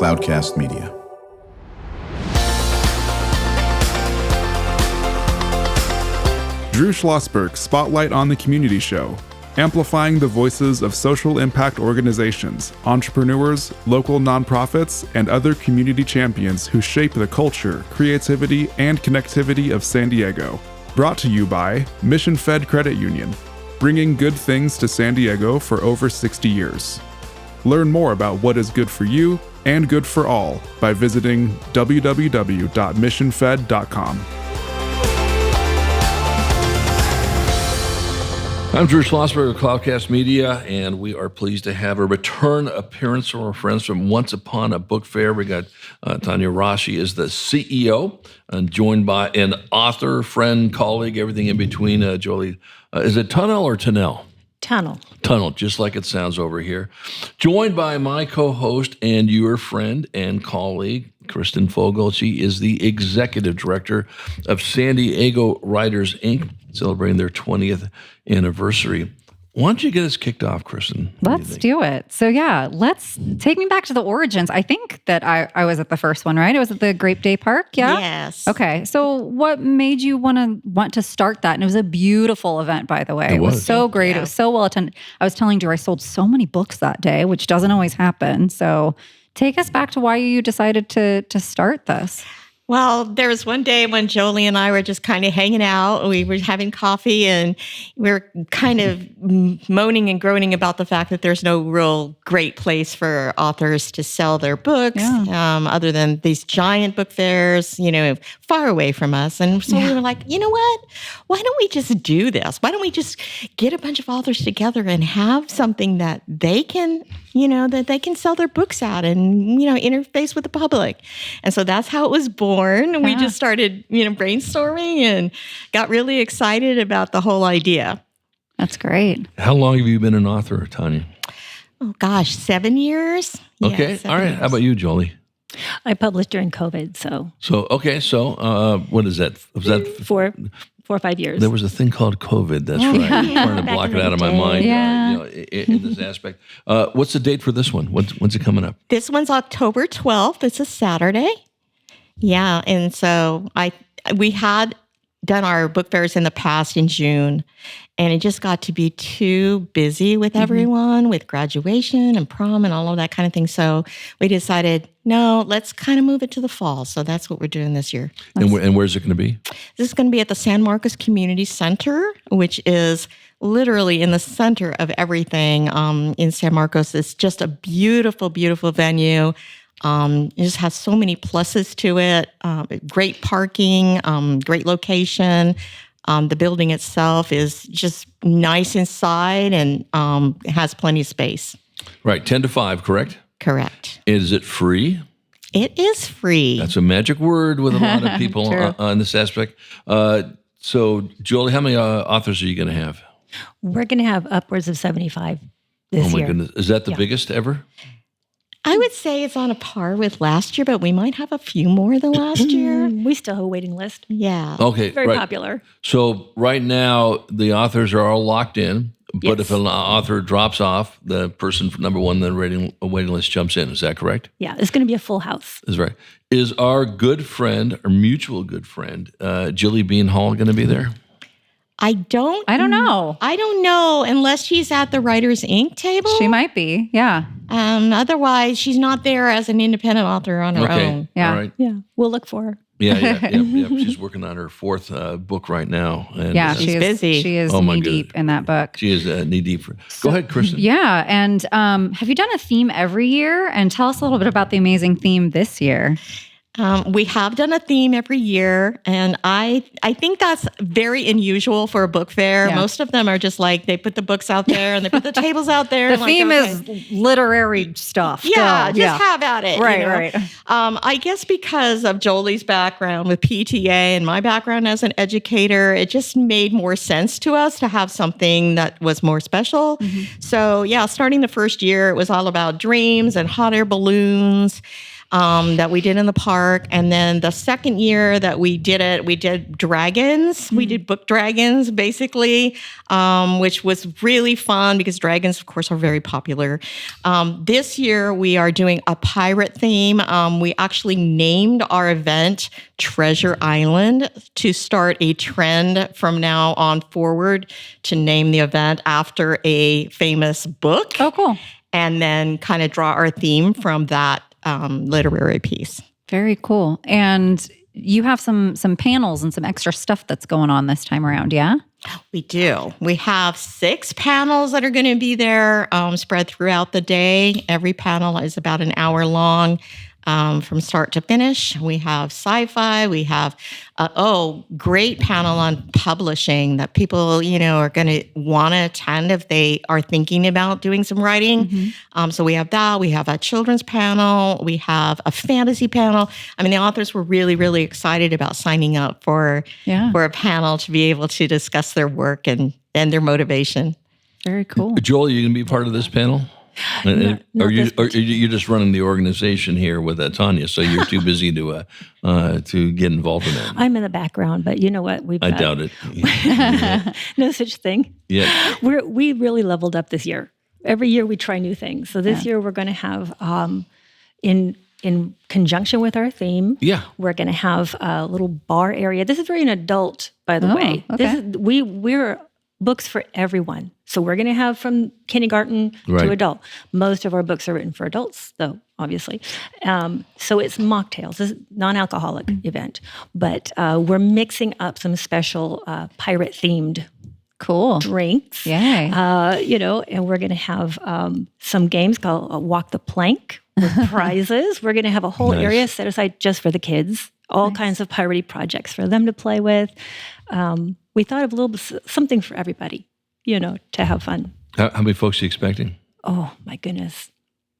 Cloudcast Media. Drew Schlosberg Spotlight on the Community Show, amplifying the voices of social impact organizations, entrepreneurs, local nonprofits, and other community champions who shape the culture, creativity, and connectivity of San Diego. Brought to you by Mission Fed Credit Union, bringing good things to San Diego for over 60 years. Learn more about what is good for you and good for all by visiting www.missionfed.com. I'm Drew Schlosberg of Cloudcast Media, and we are pleased to have a return appearance from our friends from Once Upon a Book Fair. We got Tanya Ross. She is the CEO, and joined by an author, friend, colleague, everything in between. Jolie, is it Tunnel or Tunnel? Tunnel, just like it sounds over here. Joined by my co-host and your friend and colleague, Kristen Fogel. She is the executive director of San Diego Writers, Inc., celebrating their 20th anniversary. Why don't you get us kicked off, Kristen? Let's do it. So let's take me back to the origins. I think that I was at the first one, right? It was at the Grape Day Park, yeah? Yes. Okay. So what made you want to start that? And it was a beautiful event, by the way. It was so great. Yeah. It was so well attended. I was telling Drew I sold so many books that day, which doesn't always happen. So take us back to why you decided to start this. Well, there was one day when Jolie and I were just kind of hanging out. We were having coffee, and we were kind of moaning and groaning about the fact that there's no real great place for authors to sell their books, other than these giant book fairs, far away from us. And so we were like, you know what? Why don't we just do this? Why don't we just get a bunch of authors together and have something that they can, that they can sell their books at and, interface with the public. And so that's how it was born. We just started, brainstorming and got really excited about the whole idea. That's great. How long have you been an author, Tanya? Oh, gosh, 7 years. Okay. Yeah, all right. How about you, Jolie? I published during COVID, so. What is that? Was that 4 or 5 years? There was a thing called COVID. That's right. I'm trying to block it out of my mind. In this aspect. What's the date for this one? When's it coming up? This one's October 12th. It's a Saturday. Yeah, and so we had done our book fairs in the past in June, and it just got to be too busy with everyone, with graduation and prom and all of that kind of thing. So we decided, no, let's kind of move it to the fall. So that's what we're doing this year. And where's it going to be? This is going to be at the San Marcos Community Center, which is literally in the center of everything in San Marcos. It's just a beautiful, beautiful venue. It just has so many pluses to it. Great parking, great location. The building itself is just nice inside and it has plenty of space. Right, 10 to 5, correct? Correct. Is it free? It is free. That's a magic word with a lot of people on this aspect. So, Jolie, how many authors are you going to have? We're going to have upwards of 75 this year. Oh, my goodness. Is that the biggest ever? I would say it's on a par with last year, but we might have a few more than last year. We still have a waiting list. Yeah. Okay. Very popular. So right now, the authors are all locked in, but Yes. if an author drops off, the person number one on the waiting list jumps in. Is that correct? Yeah, it's going to be a full house. That's right. Is our good friend, our mutual good friend, Jilly Bean Hall going to be there? I don't know. I don't know unless she's at the Writers Inc. table. She might be, yeah. Otherwise, she's not there as an independent author on her own. Yeah. All right. Yeah, we'll look for her. Yeah. She's working on her fourth book right now. And, she's busy. She is Oh, my knee deep in that book. She is knee deep. Go ahead, Kristen. Yeah, and have you done a theme every year? And tell us a little bit about the amazing theme this year. We have done a theme every year, and I think that's very unusual for a book fair. Yeah. Most of them are just like they put the books out there and they put the tables out there. The theme is literary stuff. Yeah, just have at it. Right. I guess because of Jolie's background with PTA and my background as an educator, it just made more sense to us to have something that was more special. So starting the first year, it was all about dreams and hot air balloons. that we did in the park. And then the second year that we did dragons. We did book dragons, basically, which was really fun because dragons, of course, are very popular. This year, we are doing a pirate theme. We actually named our event Treasure Island to start a trend from now on forward to name the event after a famous book. Oh, cool. And then kind of draw our theme from that literary piece. Very cool. And you have some panels and some extra stuff that's going on this time around, yeah? We do. We have 6 panels that are going to be there spread throughout the day. Every panel is about an hour long. From start to finish. We have sci-fi. We have, great panel on publishing that people, are going to want to attend if they are thinking about doing some writing. So we have that. We have a children's panel. We have a fantasy panel. I mean, the authors were really, really excited about signing up for a panel to be able to discuss their work and their motivation. Very cool. Jolie, you going to be part of this panel? Or you're just running the organization here with Tanya, so you're too busy to get involved in that. I'm in the background, but you know what? I doubt it. No such thing. Yeah, we really leveled up this year. Every year we try new things. So this year we're going to have in conjunction with our theme. Yeah, we're going to have a little bar area. This is very an adult, by the way. Okay. We're books for everyone. So we're going to have from kindergarten to adult. Most of our books are written for adults, though, obviously. So it's mocktails. This is a non-alcoholic event. But we're mixing up some special pirate-themed drinks. Yay. And we're going to have some games called Walk the Plank with prizes. We're going to have a whole area set aside just for the kids. All kinds of piratey projects for them to play with. We thought of a little bit something for everybody, to have fun. How many folks are you expecting? Oh, my goodness.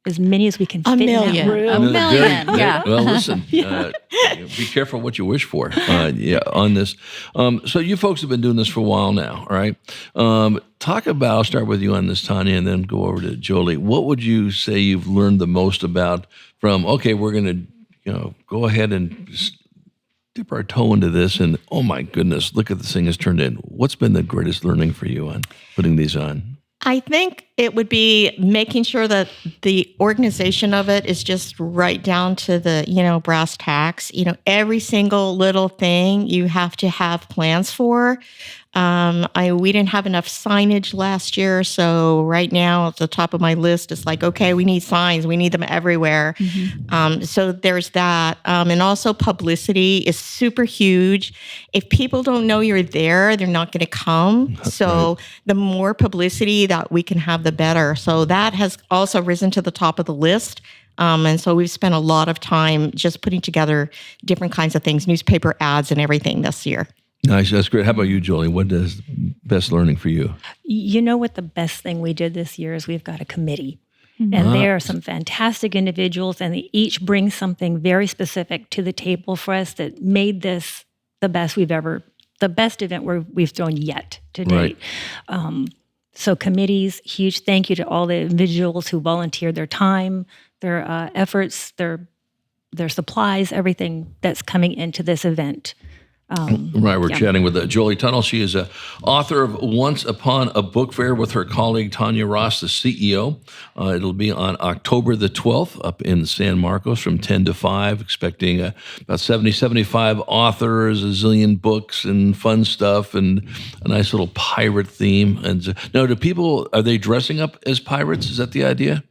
As many as we can fit in that room. A million, yeah. Well, listen, be careful what you wish for on this. So you folks have been doing this for a while now, all right? I'll start with you on this, Tanya, and then go over to Jolie. What would you say you've learned the most about from, okay, we're going to go ahead and dip our toe into this, and oh my goodness, look at this thing has turned in. What's been the greatest learning for you on putting these on? I think it would be making sure that the organization of it is just right down to the, brass tacks. Every single little thing you have to have plans for. We didn't have enough signage last year, so right now at the top of my list is like, okay, we need signs, we need them everywhere. So there's that, and also publicity is super huge. If people don't know you're there, they're not going to come. So the more publicity that we can have, the better. So that has also risen to the top of the list. And so we've spent a lot of time just putting together different kinds of things, newspaper ads and everything this year. Nice. That's great. How about you, Jolie? What is best learning for you? You know what the best thing we did this year is we've got a committee. And there are some fantastic individuals, and they each bring something very specific to the table for us that made this the best event we've thrown yet to date. So committees, huge thank you to all the individuals who volunteered their time, their efforts, their supplies, everything that's coming into this event. We're chatting with Jolie Tunnel. She is an author of Once Upon a Book Fair with her colleague Tanya Ross, the CEO. It'll be on October the 12th up in San Marcos from 10 to 5, expecting about 75 authors, a zillion books and fun stuff, and a nice little pirate theme. And now, are they dressing up as pirates? Is that the idea?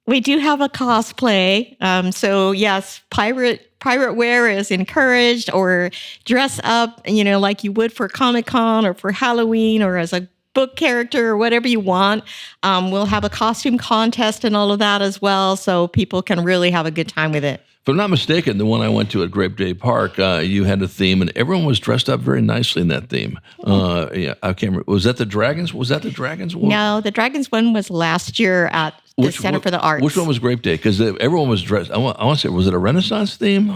We do have a cosplay. So yes, pirate wear is encouraged, or dress up, like you would for Comic-Con or for Halloween or as a book character or whatever you want. We'll have a costume contest and all of that as well, so people can really have a good time with it. If I'm not mistaken, the one I went to at Grape Day Park, you had a theme, and everyone was dressed up very nicely in that theme. I can't remember. Was that the Dragons? Was that the Dragons one? No, the Dragons one was last year at the Center for the Arts. Which one was Grape Day? Because everyone was dressed. I want to say, was it a Renaissance theme?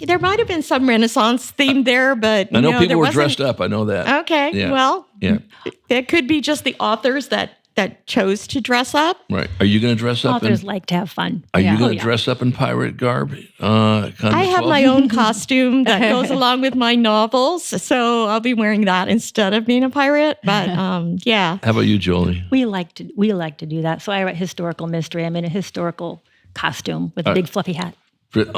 There might have been some Renaissance theme there, but I know people were dressed up. I know that. Okay, well, it could be just the authors that that chose to dress up. Right. Are you going to dress up? Authors like to have fun. Are you going to dress up in pirate garb? I have my own costume that goes along with my novels, so I'll be wearing that instead of being a pirate. But yeah. How about you, Jolie? We like to do that. So I write historical mystery. I'm in a historical costume with a big fluffy hat. That's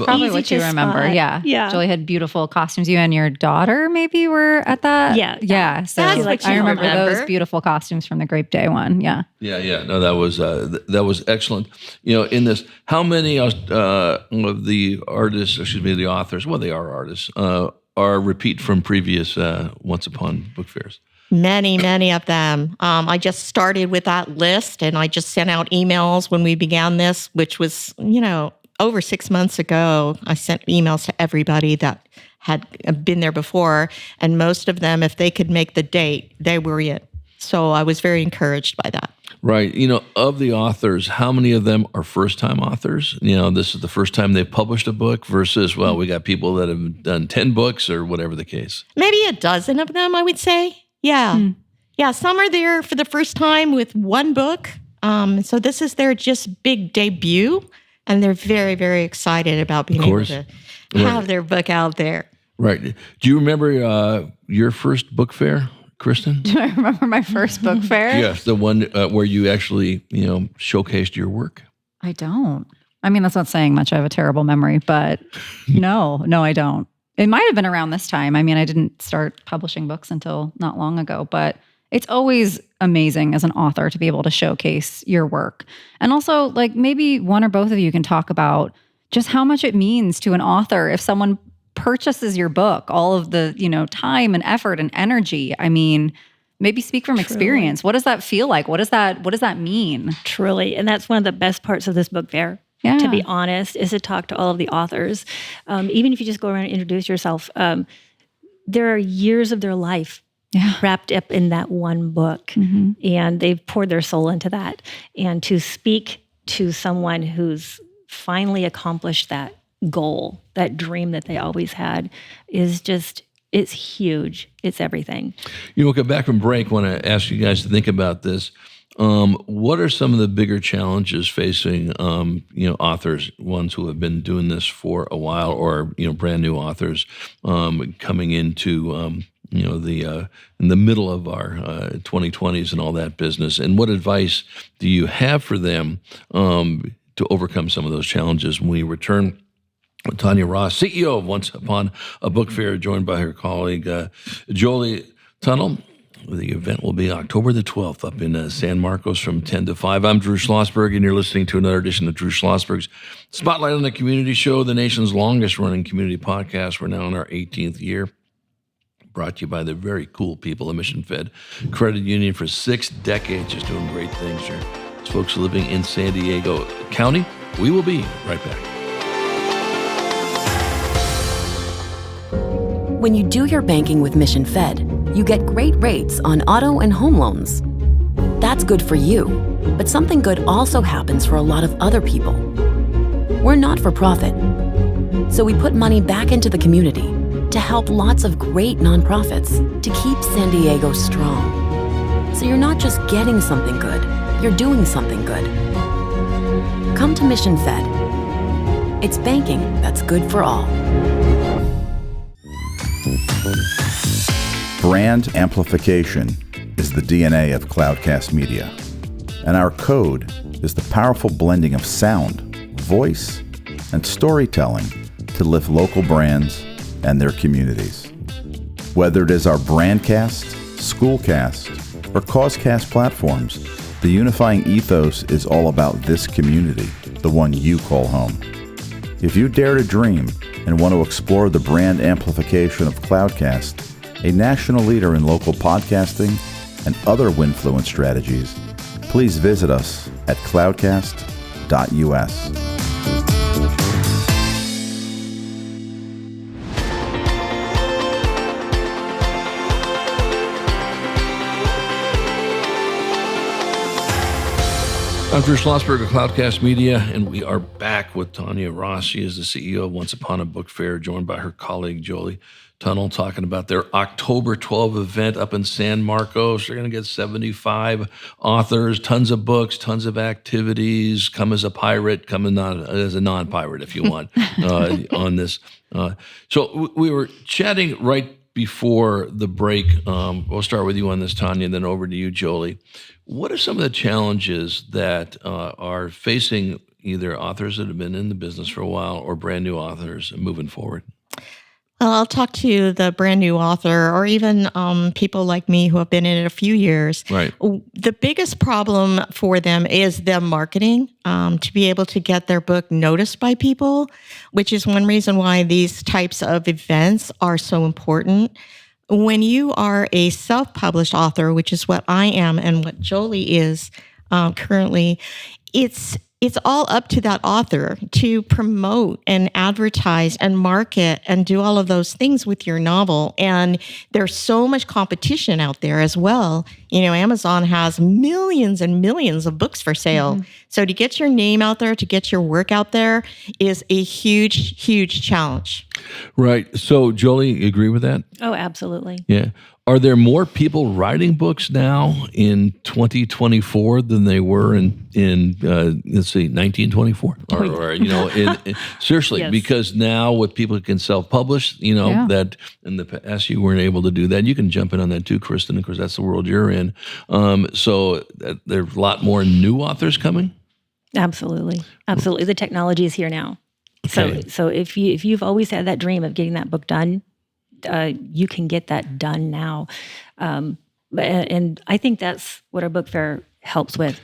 probably what you remember. Yeah. Jolie had beautiful costumes. You and your daughter maybe were at that. Yeah. So I remember those beautiful costumes from the Grape Day one. Yeah. No, that was excellent. In this, how many of the the authors, well, they are artists, are repeat from previous Once Upon book fairs? Many of them. I just started with that list, and I just sent out emails when we began this, which was, over 6 months ago. I sent emails to everybody that had been there before, and most of them, if they could make the date, they were in. So I was very encouraged by that. Right. Of the authors, how many of them are first-time authors? This is the first time they've published a book versus, well, we got people that have done 10 books or whatever the case. Maybe a dozen of them, I would say. Yeah. Yeah, some are there for the first time with one book. So this is their just big debut. And they're very, very excited about being able to have their book out there. Right. Do you remember your first book fair, Kristen? Do I remember my first book fair? Yes, the one where you actually, showcased your work. I don't. I mean, that's not saying much. I have a terrible memory, but no, I don't. It might have been around this time. I mean, I didn't start publishing books until not long ago, but it's always amazing as an author to be able to showcase your work. And also, maybe one or both of you can talk about just how much it means to an author if someone purchases your book, all of the, time and effort and energy. I mean, maybe speak from experience. What does that feel like? What does that mean? Truly. And that's one of the best parts of this book fair. Yeah. To be honest, is to talk to all of the authors. Even if you just go around and introduce yourself, there are years of their life wrapped up in that one book. And they've poured their soul into that. And to speak to someone who's finally accomplished that goal, that dream that they always had, it's huge. It's everything. We'll come back from break. I want to ask you guys to think about this. What are some of the bigger challenges facing, authors, ones who have been doing this for a while, or, brand new authors coming into, in the middle of our 2020s and all that business? And what advice do you have for them to overcome some of those challenges? When we return, Tanya Ross, CEO of Once Upon a Book Fair, joined by her colleague, Jolie Tunnel. The event will be October the 12th up in San Marcos from 10 to 5. I'm Drew Schlosberg, and you're listening to another edition of Drew Schlosberg's Spotlight on the Community Show, the nation's longest-running community podcast. We're now in our 18th year. Brought to you by the very cool people at Mission Fed Credit Union for 6 decades, just doing great things here. It's folks living in San Diego County. We will be right back. When you do your banking with Mission Fed, you get great rates on auto and home loans. That's good for you, but something good also happens for a lot of other people. We're not for profit, so we put money back into the community to help lots of great nonprofits to keep San Diego strong. So you're not just getting something good, you're doing something good. Come to Mission Fed. It's banking that's good for all. Brand amplification is the DNA of Cloudcast Media, and our code is the powerful blending of sound, voice, and storytelling to lift local brands and their communities. Whether it is our Brandcast, Schoolcast, or Causecast platforms, the unifying ethos is all about this community, the one you call home. If you dare to dream and want to explore the brand amplification of Cloudcast, a national leader in local podcasting and other Winfluence strategies, please visit us at cloudcast.us. I'm Drew Schlosberg of Cloudcast Media, and we are back with Tanya Ross. She is the CEO of Once Upon a Book Fair, joined by her colleague, Jolie Tunnel talking about their October 12 event up in San Marcos. They're going to get 75 authors, tons of books, tons of activities. Come as a pirate, come as a non-pirate if you want on this. So we were chatting right before the break. We'll start with you on this, Tanya, and then over to you, Jolie. What are some of the challenges that are facing either authors that have been in the business for a while or brand new authors moving forward? Well, I'll talk to the brand new author or even people like me who have been in it a few years. Right. The biggest problem for them is them marketing, to be able to get their book noticed by people, which is one reason why these types of events are so important. When you are a self-published author, which is what I am and what Jolie is currently, it's all up to that author to promote and advertise and market and do all of those things with your novel. And there's so much competition out there as well. Amazon has millions and millions of books for sale. Mm-hmm. So to get your name out there, to get your work out there is a huge, huge challenge. Right. So Jolie, you agree with that? Oh, absolutely. Yeah. Are there more people writing books now in 2024 than they were in let's see, 1924? Seriously, yes. Because now with people who can self-publish, that in the past you weren't able to do that. You can jump in on that too, Kristen, because that's the world you're in. So there's a lot more new authors coming? Absolutely. The technology is here now. Okay. So if you've always had that dream of getting that book done, you can get that done now. And I think that's what our book fair helps with.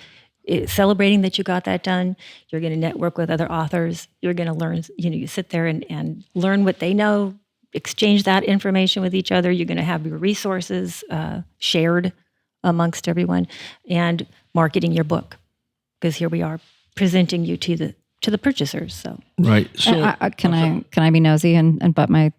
Celebrating that you got that done. You're going to network with other authors. You're going to learn, you sit there and learn what they know, exchange that information with each other. You're going to have your resources shared amongst everyone, and marketing your book, because here we are presenting you to the purchasers. So right. So can I be nosy and butt my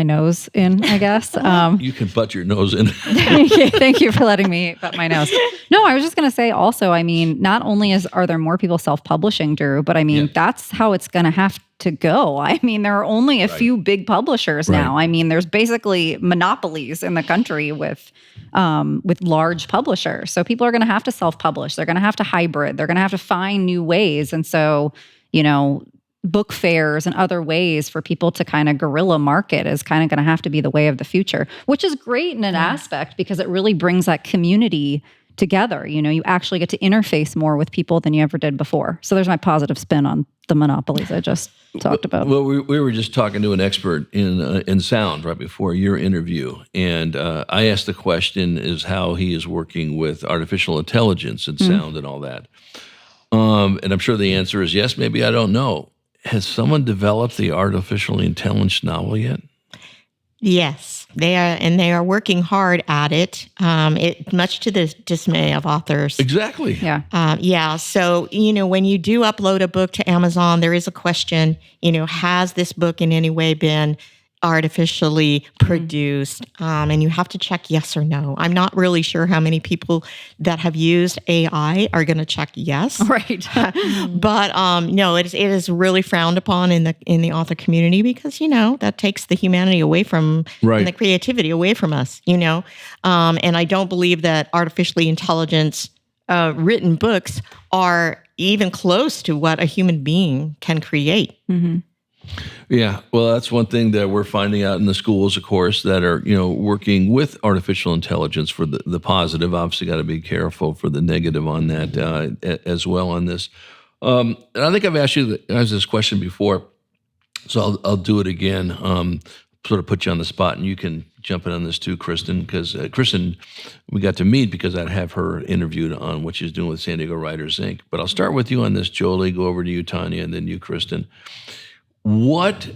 nose in, I guess. You can butt your nose in. Thank you for letting me butt my nose. No, I was just going to say also, not only are there more people self-publishing, Drew, but that's how it's going to have to go. There are only a few big publishers now. There's basically monopolies in the country with large publishers. So people are going to have to self-publish. They're going to have to hybrid. They're going to have to find new ways. And so, book fairs and other ways for people to kind of guerrilla market is kind of going to have to be the way of the future, which is great in an aspect because it really brings that community together. You actually get to interface more with people than you ever did before. So there's my positive spin on the monopolies I just talked about. Well, we were just talking to an expert in sound right before your interview, and I asked the question is how he is working with artificial intelligence and sound and all that. And I'm sure the answer is yes, maybe, I don't know. Has someone developed the artificial intelligence novel yet? Yes, they are, and they are working hard at it. Much to the dismay of authors. Exactly. Yeah. So when you do upload a book to Amazon, there is a question. Has this book in any way been artificially produced? And you have to check yes or no. I'm not really sure how many people that have used AI are going to check yes. Right. But no, it is really frowned upon in the author community because that takes the humanity away from and the creativity away from us. And I don't believe that artificially intelligence written books are even close to what a human being can create. Mm-hmm. Yeah, well, that's one thing that we're finding out in the schools, of course, that are working with artificial intelligence for the positive. Obviously, got to be careful for the negative on that as well on this. And I think I've asked you this question before, so I'll do it again. Sort of put you on the spot, and you can jump in on this too, Kristen, because Kristen, we got to meet because I'd have her interviewed on what she's doing with San Diego Writers Inc. But I'll start with you on this, Jolie, go over to you, Tanya, and then you, Kristen. What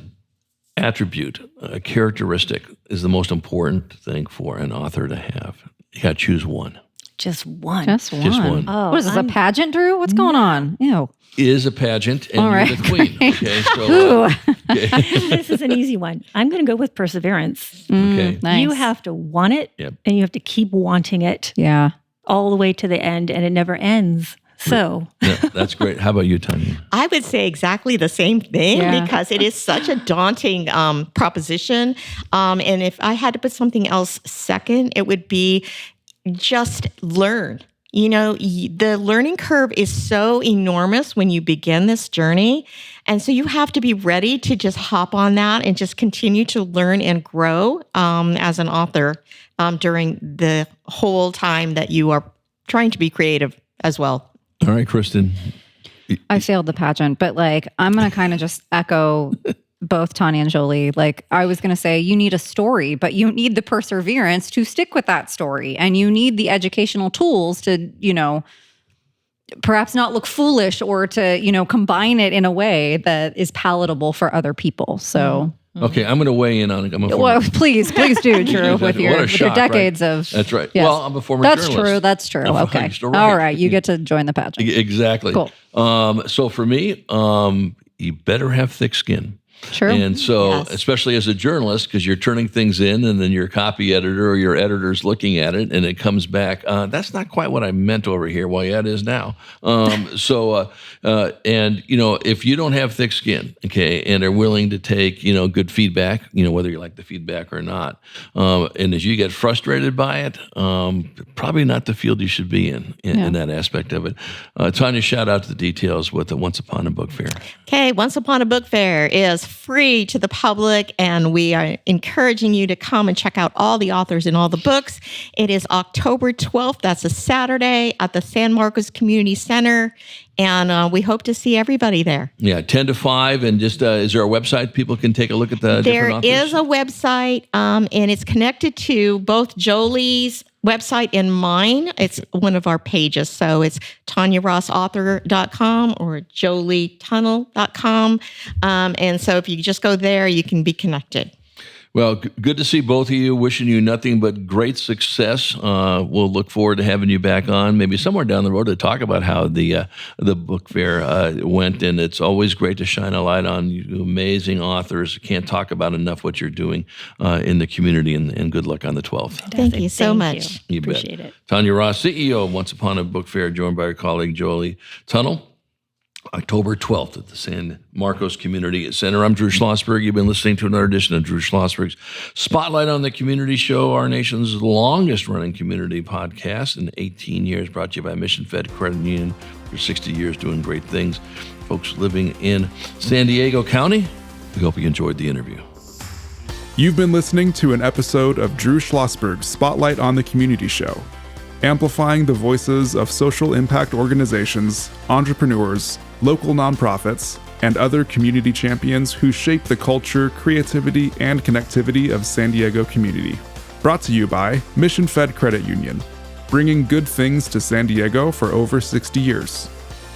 attribute, characteristic, is the most important thing for an author to have? You got to choose one. Just one. Just one. Oh, what is this, a pageant, Drew? What's going on? Ew. It is a pageant, and you're the queen. Okay, so this is an easy one. I'm going to go with perseverance. Okay, nice. You have to want it, and you have to keep wanting it. Yeah, all the way to the end, and it never ends. So that's great. How about you, Tanya? I would say exactly the same thing because it is such a daunting proposition. And if I had to put something else second, it would be just learn. The learning curve is so enormous when you begin this journey. And so you have to be ready to just hop on that and just continue to learn and grow as an author during the whole time that you are trying to be creative as well. All right, Kristen. I failed the pageant, but I'm going to kind of just echo both Tanya and Jolie. I was going to say, you need a story, but you need the perseverance to stick with that story. And you need the educational tools to, perhaps not look foolish or to, combine it in a way that is palatable for other people. So... Okay, I'm going to weigh in on it. Well, please do, Drew, with your decades of... That's right. Yes. Well, I'm a former journalist. That's true. Okay. All right, you get to join the pageant. Exactly. Cool. So for me, you better have thick skin. True. And so, especially as a journalist, because you're turning things in and then your copy editor or your editor's looking at it and it comes back, that's not quite what I meant over here. Well, yeah, it is now. And, if you don't have thick skin, okay, and are willing to take, good feedback, whether you like the feedback or not, and as you get frustrated by it, probably not the field you should be in that aspect of it. Tanya, shout out to the details with the Once Upon a Book Fair. Okay, Once Upon a Book Fair is free to the public, and we are encouraging you to come and check out all the authors and all the books. It is October 12th. That's a Saturday at the San Marcos Community Center, and we hope to see everybody there. Yeah, 10 to 5, and just is there a website people can take a look at the different authors? There is a website, and it's connected to both Jolie's website and mine. It's one of our pages. So it's TanyaRossAuthor.com or JolieTunnel.com. And so if you just go there, you can be connected. Well, good to see both of you. Wishing you nothing but great success. We'll look forward to having you back on, maybe somewhere down the road, to talk about how the book fair went. And it's always great to shine a light on you amazing authors. Can't talk about enough what you're doing in the community. And good luck on the 12th. Thank you so much. You Appreciate bet. it. Tanya Ross, CEO of Once Upon a Book Fair, joined by her colleague Jolie Tunnel. October 12th at the San Marcos Community Center. I'm Drew Schlosberg. You've been listening to another edition of Drew Schlosberg's Spotlight on the Community Show, our nation's longest-running community podcast in 18 years, brought to you by Mission Fed Credit Union for 60 years, doing great things. Folks living in San Diego County, we hope you enjoyed the interview. You've been listening to an episode of Drew Schlosberg's Spotlight on the Community Show, amplifying the voices of social impact organizations, entrepreneurs, local nonprofits, and other community champions who shape the culture, creativity, and connectivity of San Diego community. Brought to you by Mission Fed Credit Union, bringing good things to San Diego for over 60 years.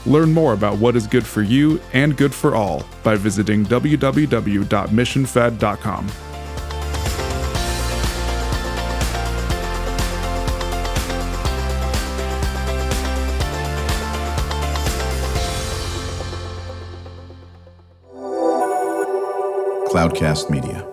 Learn more about what is good for you and good for all by visiting www.missionfed.com. Cloudcast Media.